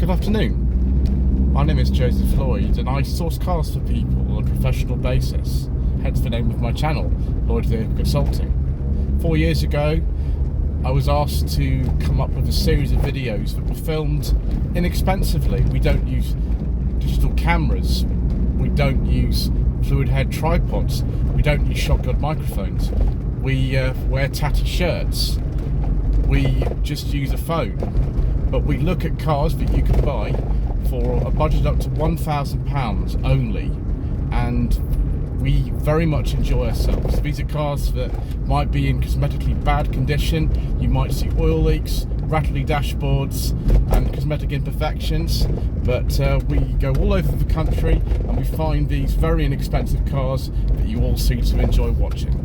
Good afternoon. My name is Joseph Lloyd and I source cars for people on a professional basis, hence the name of my channel, Lloyd Vehicle Consulting. 4 years ago, I was asked to come up with a series of videos that were filmed inexpensively. We don't use digital cameras, we don't use fluid head tripods, we don't use shotgun microphones, we wear tatty shirts, we just use a phone. But we look at cars that you can buy for a budget up to £1,000 only, and we very much enjoy ourselves. These are cars that might be in cosmetically bad condition. You might see oil leaks, rattly dashboards and cosmetic imperfections, but we go all over the country and we find these very inexpensive cars that you all seem to enjoy watching.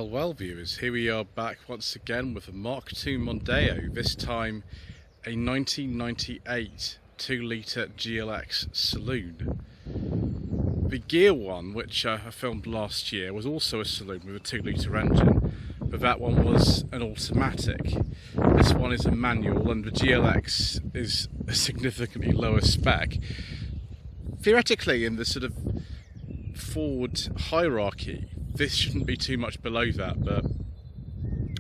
Well, viewers, here we are back once again with a Mark II Mondeo, this time a 1998 2-litre GLX Saloon. The gear one, which I filmed last year, was also a Saloon with a 2-litre engine, but that one was an automatic. This one is a manual, and the GLX is a significantly lower spec. Theoretically, in the sort of Ford hierarchy, this shouldn't be too much below that, but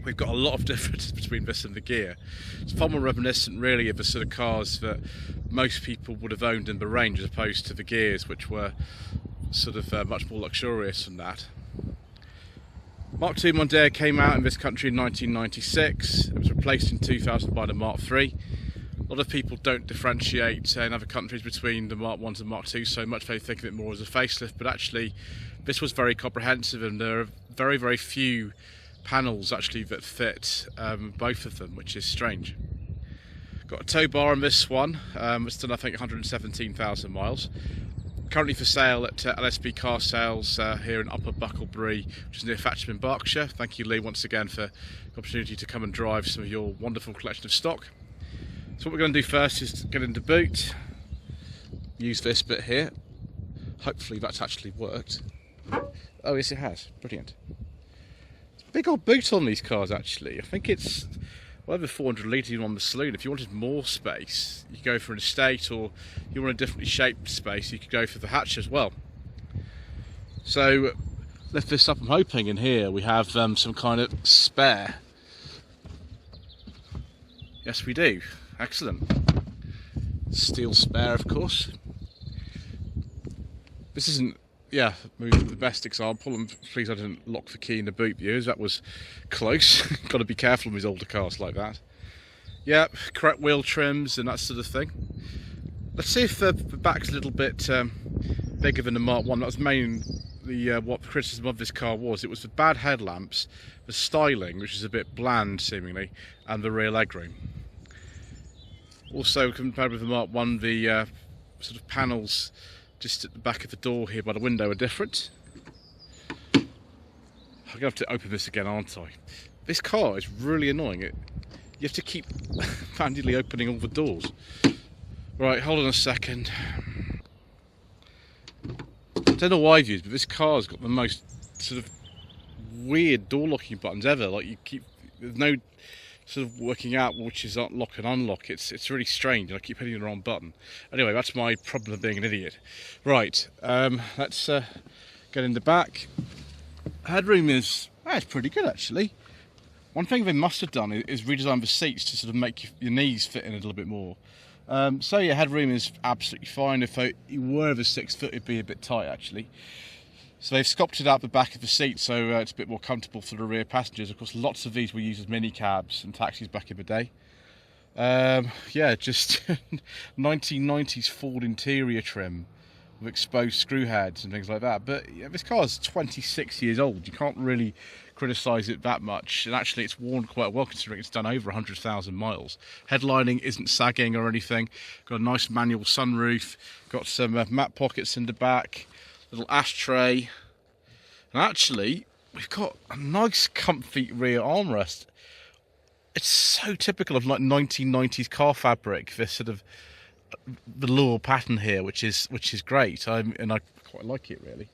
we've got a lot of difference between this and the gear. It's far more reminiscent really of the sort of cars that most people would have owned in the range, as opposed to the gears, which were sort of much more luxurious than that. Mark II Mondeo came out in this country in 1996. It was replaced in 2000 by the Mark III. A lot of people don't differentiate in other countries between the Mark Is and Mark II so much. They think of it more as a facelift, but actually this was very comprehensive, and there are very few panels actually that fit both of them, which is strange. Got a tow bar on this one. It's done I think 117,000 miles. Currently for sale at LSB Car Sales here in Upper Bucklebury, which is near Fatcham in Berkshire. Thank you, Lee, once again for the opportunity to come and drive some of your wonderful collection of stock. So what we're going to do first is get into boot, use this bit here. Hopefully that's actually worked. Oh yes, it has. Brilliant. Big old boot on these cars actually. I think it's over 400 litres on the Saloon. If you wanted more space, you could go for an estate, or you want a differently shaped space, you could go for the hatch as well. So lift this up. I'm hoping in here we have some kind of spare. Yes, we do. Excellent. Steel spare, of course. This isn't, the best example, and please I didn't lock the key in the boot, viewers. That was close. Got to be careful with these older cars like that. Yeah, correct wheel trims and that sort of thing. Let's see if the back's a little bit bigger than the Mark I. That was mainly what the criticism of this car was. It was the bad headlamps, the styling, which is a bit bland seemingly, and the rear legroom. Also, compared with the Mark I, the sort of panels just at the back of the door here by the window are different. I'm going to have to open this again, aren't I? This car is really annoying. You have to keep manually opening all the doors. Right, hold on a second. I don't know why, views, but this car's got the most sort of weird door locking buttons ever. Like, there's no sort of working out which is lock and unlock. It's really strange, and I keep hitting the wrong button. Anyway, that's my problem of being an idiot. Right, let's get in the back. Headroom is it's pretty good actually. One thing they must have done is redesign the seats to sort of make your knees fit in a little bit more. So yeah, headroom is absolutely fine. If you were over 6 foot, it'd be a bit tight actually. So they've sculpted out the back of the seat so it's a bit more comfortable for the rear passengers. Of course, lots of these were used as mini cabs and taxis back in the day. Yeah, just 1990s Ford interior trim with exposed screw heads and things like that. But yeah, this car is 26 years old. You can't really criticise it that much. And actually, it's worn quite well considering it's done over 100,000 miles. Headlining isn't sagging or anything. Got a nice manual sunroof. Got some matte pockets in the back. Little ashtray, and actually we've got a nice comfy rear armrest. It's so typical of like 1990s car fabric, this sort of velour pattern here, which is great. And I quite like it really.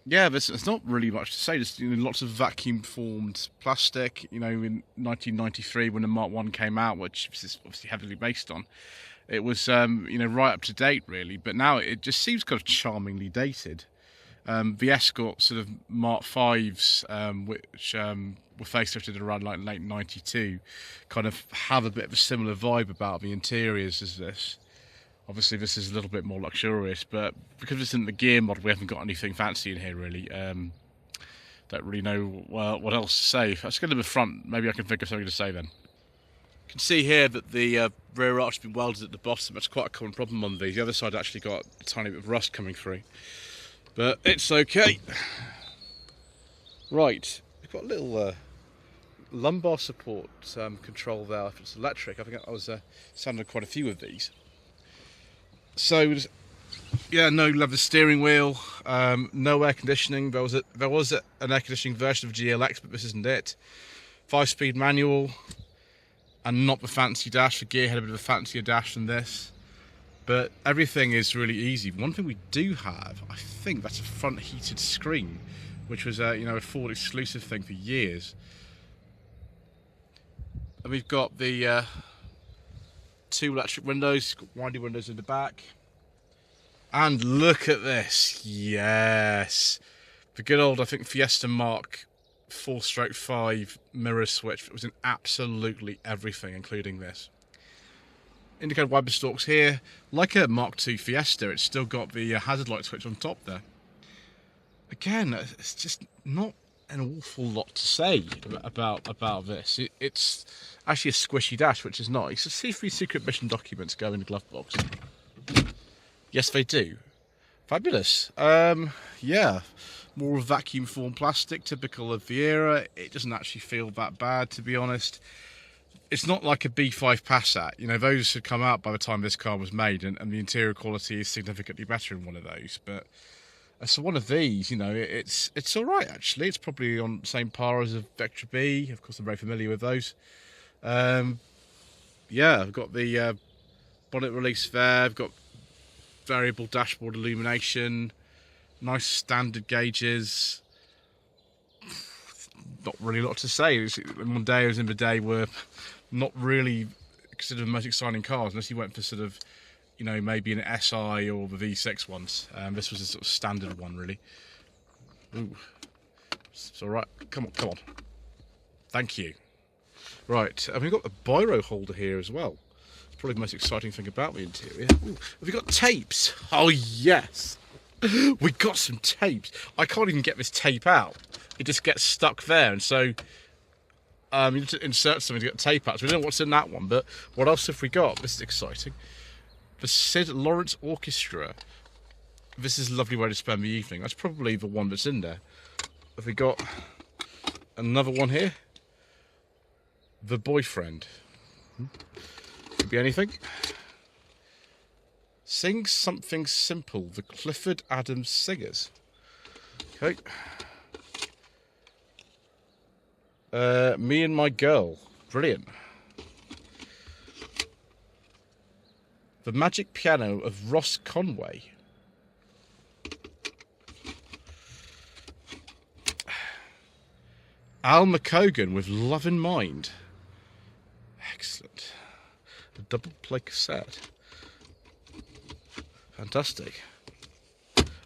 Yeah, there's not really much to say. There's lots of vacuum formed plastic. In 1993 when the Mark One came out, which this is obviously heavily based on, it was right up to date really. But now it just seems kind of charmingly dated. The Escort sort of Mark Fives, which were facelifted around like late '92, kind of have a bit of a similar vibe about the interiors as this. Obviously, this is a little bit more luxurious, but because this isn't the gear model, we haven't got anything fancy in here, really. Don't really know what else to say. Let's go to the front. Maybe I can think of something to say then. You can see here that the rear arch has been welded at the bottom. That's quite a common problem on these. The other side actually got a tiny bit of rust coming through, but it's okay. Right, we've got a little lumbar support control there. If it's electric, I think I was sounding quite a few of these. So, yeah, no leather steering wheel, no air conditioning. There was an air conditioning version of GLX, but this isn't it. 5-speed manual, and not the fancy dash. The Gear had a bit of a fancier dash than this, but everything is really easy. One thing we do have, I think, that's a front heated screen, which was a Ford exclusive thing for years. And we've got the 2 electric windows, got windy windows in the back. And look at this, yes, the good old, I think, Fiesta Mark 4/5 mirror switch. It was in absolutely everything, including this. Indicator wiper stalks here, like a Mark II Fiesta. It's still got the hazard light switch on top there. Again, it's just not an awful lot to say about this. It's actually a squishy dash, which is nice. Let's see if these secret mission documents go in the glove box. Yes, they do. Fabulous. Yeah, more vacuum formed plastic, typical of the era. It doesn't actually feel that bad, to be honest. It's not like a B5 Passat. Those had come out by the time this car was made, and the interior quality is significantly better in one of those. But so one of these, it's all right actually. It's probably on the same par as a Vectra B. Of course, I'm very familiar with those. Yeah, I've got the bonnet release there. I've got variable dashboard illumination, nice standard gauges. Not really a lot to say. The Mondeos in the day were not really considered the most exciting cars, unless you went for sort of, maybe an SI or the V6 ones. This was a sort of standard one, really. Ooh, it's all right. Come on. Thank you. Right, and we've got the biro holder here as well. It's probably the most exciting thing about the interior. Ooh, have we got tapes? Oh yes, we got some tapes. I can't even get this tape out. It just gets stuck there, and so you need to insert something to get tape out. So we don't know what's in that one, but what else have we got? This is exciting. The Sid Lawrence Orchestra. This is a lovely way to spend the evening. That's probably the one that's in there. Have we got another one here? The Boyfriend. Could be anything. Sing Something Simple. The Clifford Adams Singers. Okay. Me and My Girl. Brilliant. The Magic Piano of Ross Conway. Al McCogan with Love in Mind. Excellent. A double play cassette. Fantastic.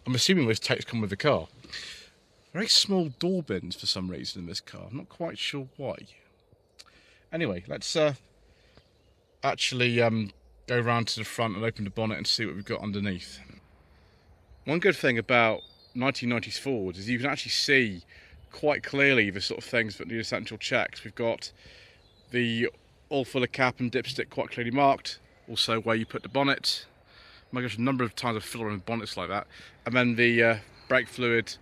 I'm assuming those tapes come with the car. Very small door bins for some reason in this car. I'm not quite sure why. Anyway, let's actually go round to the front and open the bonnet and see what we've got underneath. One good thing about 1990s Fords is you can actually see quite clearly the sort of things that need essential checks. We've got the all filler cap and dipstick quite clearly marked. Also where you put the bonnet. Oh my gosh, a number of times I've filled in bonnets like that. And then the brake fluid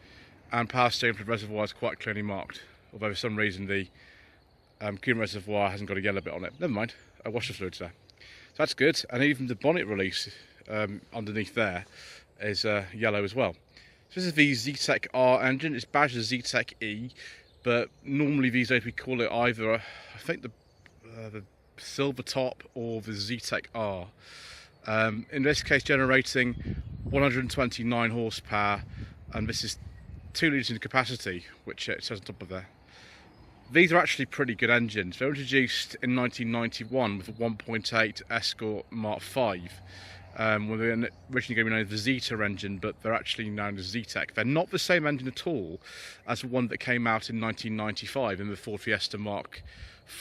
and power steering fluid reservoir is quite clearly marked. Although for some reason the coolant reservoir hasn't got a yellow bit on it. Never mind, washer fluid's there. So that's good. And even the bonnet release underneath there is yellow as well. So this is the Z-Tech R engine. It's badged as Z-Tech E, but normally these days we call it either, I think the Silver Top or the Z-Tech R. In this case generating 129 horsepower, and this is 2 litres in capacity, which it says on top of there. These are actually pretty good engines. They were introduced in 1991 with a 1.8 Escort Mark V. When they were originally going to be known as the Zeta engine, but they're actually known as Zetec. They're not the same engine at all as the one that came out in 1995 in the Ford Fiesta Mark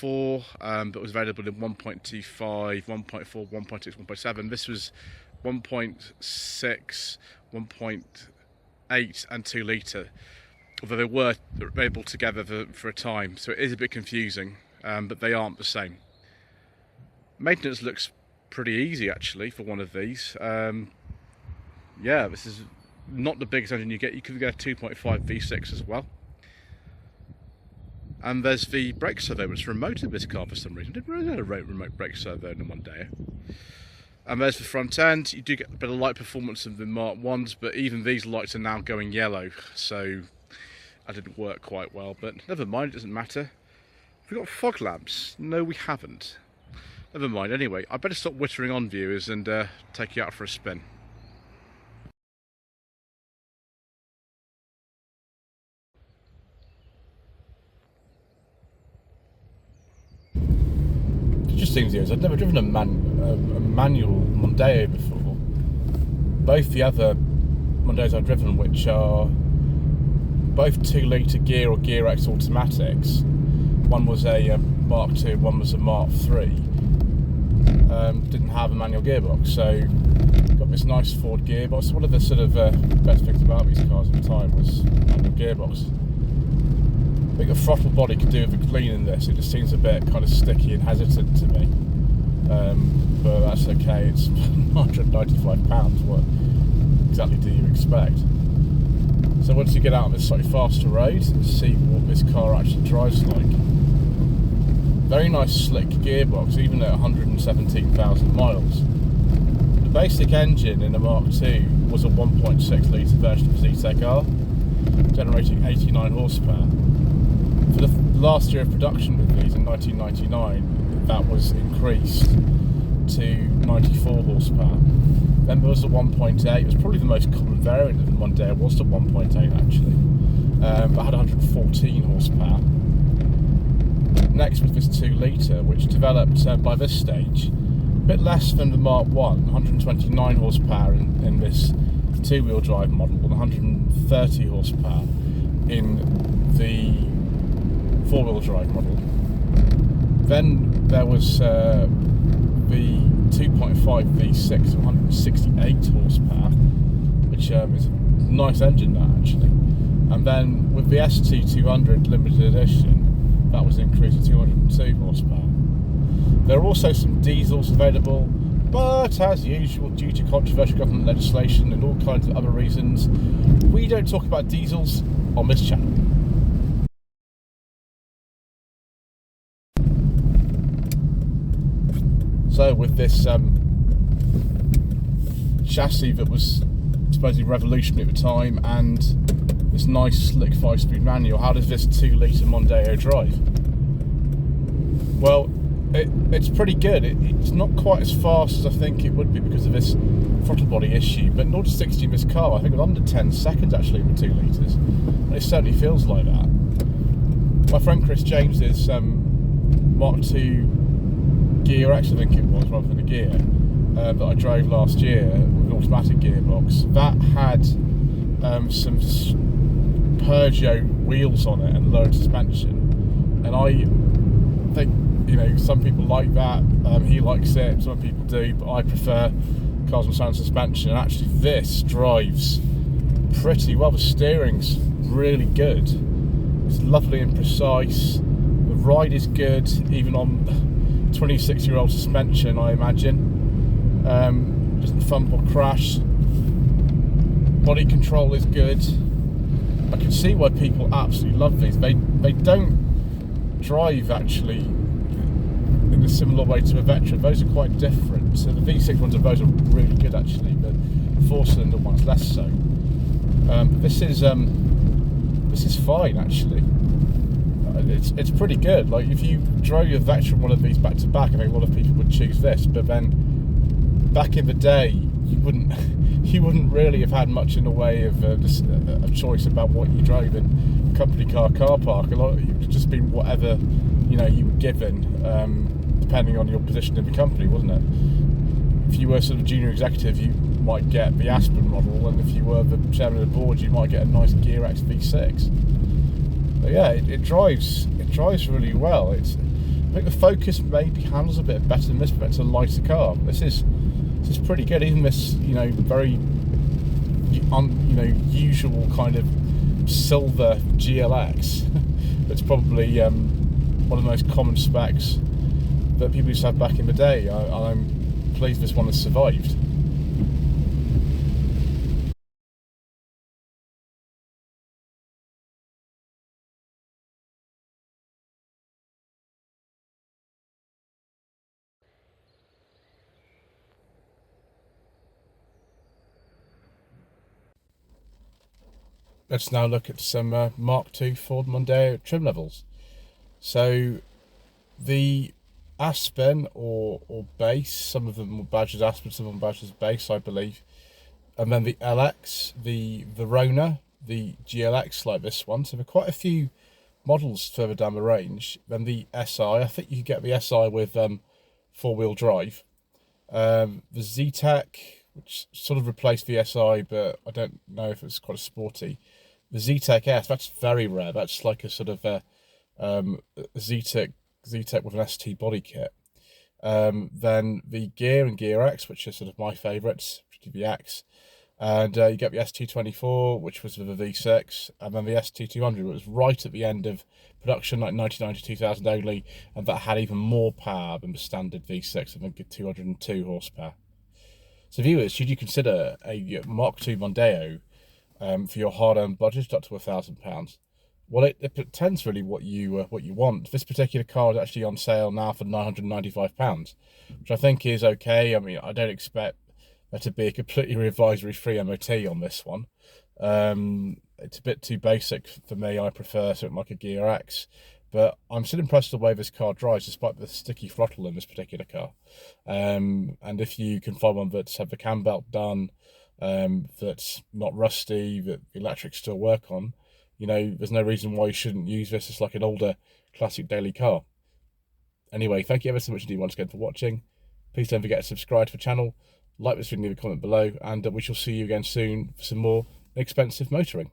IV, but was available in 1.25, 1.4, 1.6, 1.7. This was 1.6, 1.8 and 2 litre, although they were available together for a time, so it is a bit confusing, but they aren't the same. Maintenance looks pretty easy actually for one of these. Yeah, this is not the biggest engine you get. You could get a 2.5 V6 as well. And there's the brake servo, which is remote in this car for some reason. I didn't really know a remote brake servo in the Mondeo. And there's the front end. You do get a bit of light performance in the Mark 1s, but even these lights are now going yellow, so that didn't work quite well, but never mind, it doesn't matter. Have we got fog lamps? No, we haven't. Never mind, anyway, I better stop whittering on, viewers, and take you out for a spin. Interesting, viewers, I've never driven a manual Mondeo before. Both the other Mondeos I've driven, which are both 2 litre gear or GLX automatics, one was a Mark II, one was a Mark III, didn't have a manual gearbox, so got this nice Ford gearbox. One of the sort of best things about these cars at the time was manual gearbox. I think a throttle body could do with a clean in this. It just seems a bit kind of sticky and hesitant to me, but that's okay. It's £195. What exactly do you expect? So once you get out on this slightly faster road and see what this car actually drives like, very nice slick gearbox, even at 117,000 miles. The basic engine in the Mark II was a 1.6 litre version of Zetec R, generating 89 horsepower. For the last year of production with these in 1999, that was increased to 94 horsepower. Then there was the 1.8, it was probably the most common variant of the Mondeo, was the 1.8 actually. That had 114 horsepower. Next was this 2 litre, which developed by this stage a bit less than the Mark 1, 129 horsepower in this 2-wheel drive model, and 130 horsepower in the 4-wheel drive model. Then there was the 2.5 V6 of 168 horsepower, which is a nice engine that actually. And then with the ST200 limited edition, that was increased to 202 horsepower. There are also some diesels available, but as usual, due to controversial government legislation and all kinds of other reasons, we don't talk about diesels on this channel. So with this chassis that was supposedly revolutionary at the time and this nice slick 5-speed manual, how does this 2 litre Mondeo drive? Well, it's pretty good. It's not quite as fast as I think it would be because of this throttle body issue, but 0 to 60 in this car, I think it was under 10 seconds actually with 2 litres, and it certainly feels like that. My friend Chris James's Mark II GLX, I think it was, rather than a gear, that I drove last year with an automatic gearbox, that had some Peugeot wheels on it and lowered suspension, and I think, you know, some people like that, he likes it, some people do, but I prefer cars with sound suspension, and actually this drives pretty well. The steering's really good, it's lovely and precise, the ride is good, even on 26-year-old suspension, I imagine. Doesn't thump or crash. Body control is good. I can see why people absolutely love these. They don't drive actually in a similar way to a Vectra. Those are quite different. So the V6 ones of those are really good actually, but the 4-cylinder ones less so. But this is fine actually. It's pretty good. Like if you drove your Vectra one of these back to back, I think a lot of people would choose this. But then back in the day, you wouldn't really have had much in the way of a choice about what you drove in company car park. A lot of it would just been whatever you were given, depending on your position in the company, wasn't it? If you were sort of junior executive, you might get the Aspen model, and if you were the chairman of the board, you might get a nice GLX V6. But yeah, it drives really well. I think the Focus maybe handles a bit better than this, but it's a lighter car. This is pretty good. Even this, very usual kind of silver GLX. It's probably one of the most common specs that people used to have back in the day. I'm pleased this one has survived. Let's now look at some Mark II Ford Mondeo trim levels. So the Aspen or base, some of them were badged as Aspen, some of them badged as base, I believe. And then the LX, the Verona, the GLX like this one. So there are quite a few models further down the range. Then the SI, I think you could get the SI with four-wheel drive. The Z-Tech, which sort of replaced the SI, but I don't know if it's quite sporty. The Z-Tech S, that's very rare. That's like a sort of Z-Tech with an ST body kit. Then the Gear and Gear X, which are sort of my favourites, the X. And you get the ST24, which was with a V6, and then the ST200, which was right at the end of production, like 1990, 2000 only, and that had even more power than the standard V6, I think 202 horsepower. So viewers, should you consider a Mark II Mondeo for your hard-earned budget up to £1,000? Well, it pretends really what you want. This particular car is actually on sale now for £995, which I think is okay. I mean, I don't expect there to be a completely advisory-free MOT on this one. It's a bit too basic for me. I prefer something like a Gear X, but I'm still impressed with the way this car drives, despite the sticky throttle in this particular car. And if you can find one that's had the cam belt done, that's not rusty, that the electrics still work on, there's no reason why you shouldn't use this as like an older classic daily car. Anyway, thank you ever so much indeed once again for watching. Please don't forget to subscribe to the channel, like this video, leave a comment below, and we shall see you again soon for some more inexpensive motoring.